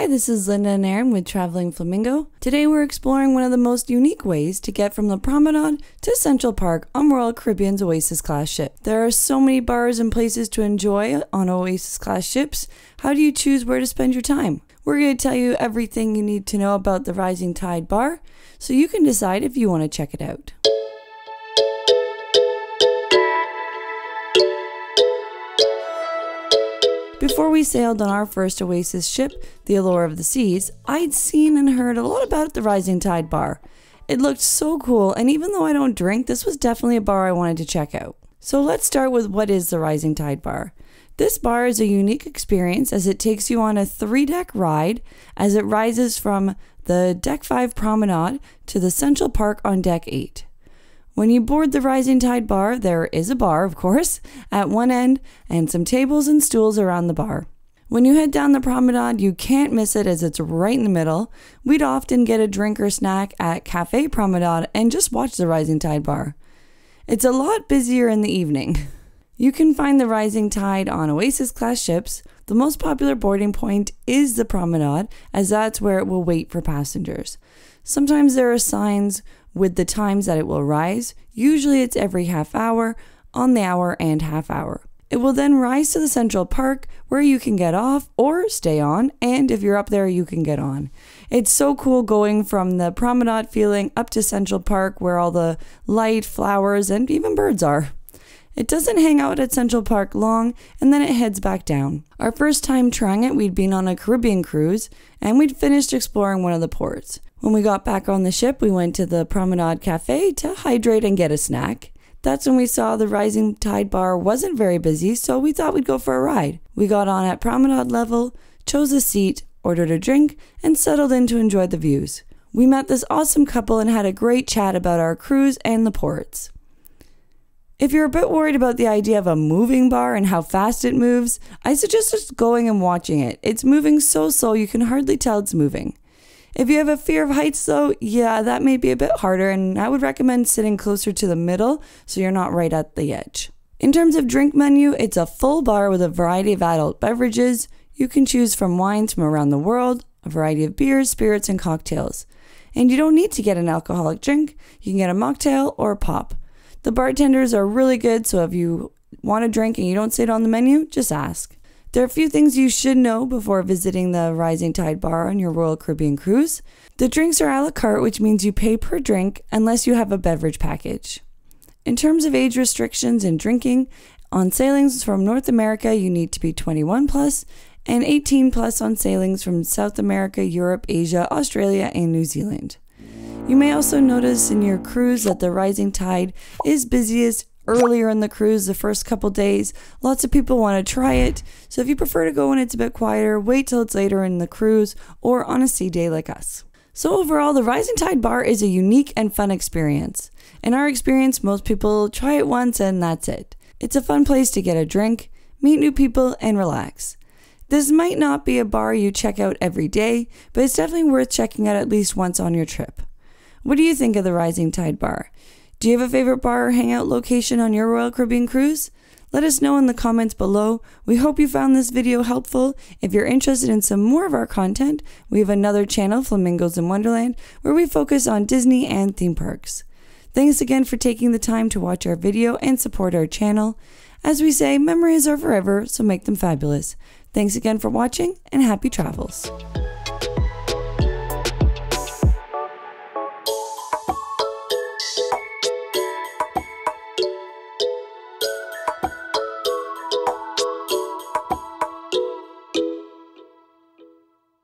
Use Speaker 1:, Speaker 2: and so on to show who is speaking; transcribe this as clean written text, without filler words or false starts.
Speaker 1: Hi, this is Linda and Aaron with Traveling Flamingo. Today we're exploring one of the most unique ways to get from the Promenade to Central Park on Royal Caribbean's Oasis class ship. There are so many bars and places to enjoy on Oasis class ships. How do you choose where to spend your time? We're going to tell you everything you need to know about the Rising Tide Bar so you can decide if you want to check it out. Before we sailed on our first Oasis ship, the Allure of the Seas, I'd seen and heard a lot about the Rising Tide Bar. It looked so cool, and even though I don't drink, this was definitely a bar I wanted to check out. So let's start with what is the Rising Tide Bar. This bar is a unique experience as it takes you on a 3-deck ride as it rises from the Deck 5 Promenade to the Central Park on Deck 8. When you board the Rising Tide Bar, there is a bar, of course, at one end and some tables and stools around the bar. When you head down the promenade, you can't miss it as it's right in the middle. We'd often get a drink or snack at Cafe Promenade and just watch the Rising Tide Bar. It's a lot busier in the evening. You can find the Rising Tide on Oasis class ships. The most popular boarding point is the promenade, as that's where it will wait for passengers. Sometimes there are signs with the times that it will rise. Usually it's every half hour, on the hour and half hour. It will then rise to the Central Park where you can get off or stay on, and if you're up there you can get on. It's so cool going from the promenade feeling up to Central Park where all the light, flowers, and even birds are. It doesn't hang out at Central Park long, and then it heads back down. Our first time trying it, we'd been on a Caribbean cruise, and we'd finished exploring one of the ports. When we got back on the ship, we went to the Promenade Cafe to hydrate and get a snack. That's when we saw the Rising Tide Bar wasn't very busy, so we thought we'd go for a ride. We got on at promenade level, chose a seat, ordered a drink, and settled in to enjoy the views. We met this awesome couple and had a great chat about our cruise and the ports. If you're a bit worried about the idea of a moving bar and how fast it moves, I suggest just going and watching it. It's moving so slow you can hardly tell it's moving. If you have a fear of heights though, yeah, that may be a bit harder, and I would recommend sitting closer to the middle so you're not right at the edge. In terms of drink menu, it's a full bar with a variety of adult beverages. You can choose from wines from around the world, a variety of beers, spirits, and cocktails. And you don't need to get an alcoholic drink. You can get a mocktail or a pop. The bartenders are really good, so if you want a drink and you don't see it on the menu, just ask. There are a few things you should know before visiting the Rising Tide Bar on your Royal Caribbean cruise. The drinks are a la carte, which means you pay per drink unless you have a beverage package. In terms of age restrictions and drinking, on sailings from North America, you need to be 21 plus and 18 plus on sailings from South America, Europe, Asia, Australia, and New Zealand. You may also notice in your cruise that the Rising Tide is busiest earlier in the cruise, the first couple days. Lots of people want to try it, so if you prefer to go when it's a bit quieter, wait till it's later in the cruise or on a sea day like us. So overall, the Rising Tide Bar is a unique and fun experience. In our experience, most people try it once and that's it. It's a fun place to get a drink, meet new people, and relax. This might not be a bar you check out every day, but it's definitely worth checking out at least once on your trip. What do you think of the Rising Tide Bar? Do you have a favorite bar or hangout location on your Royal Caribbean cruise? Let us know in the comments below. We hope you found this video helpful. If you're interested in some more of our content, we have another channel, Flamingos in Wonderland, where we focus on Disney and theme parks. Thanks again for taking the time to watch our video and support our channel. As we say, memories are forever, so make them fabulous. Thanks again for watching, and happy travels.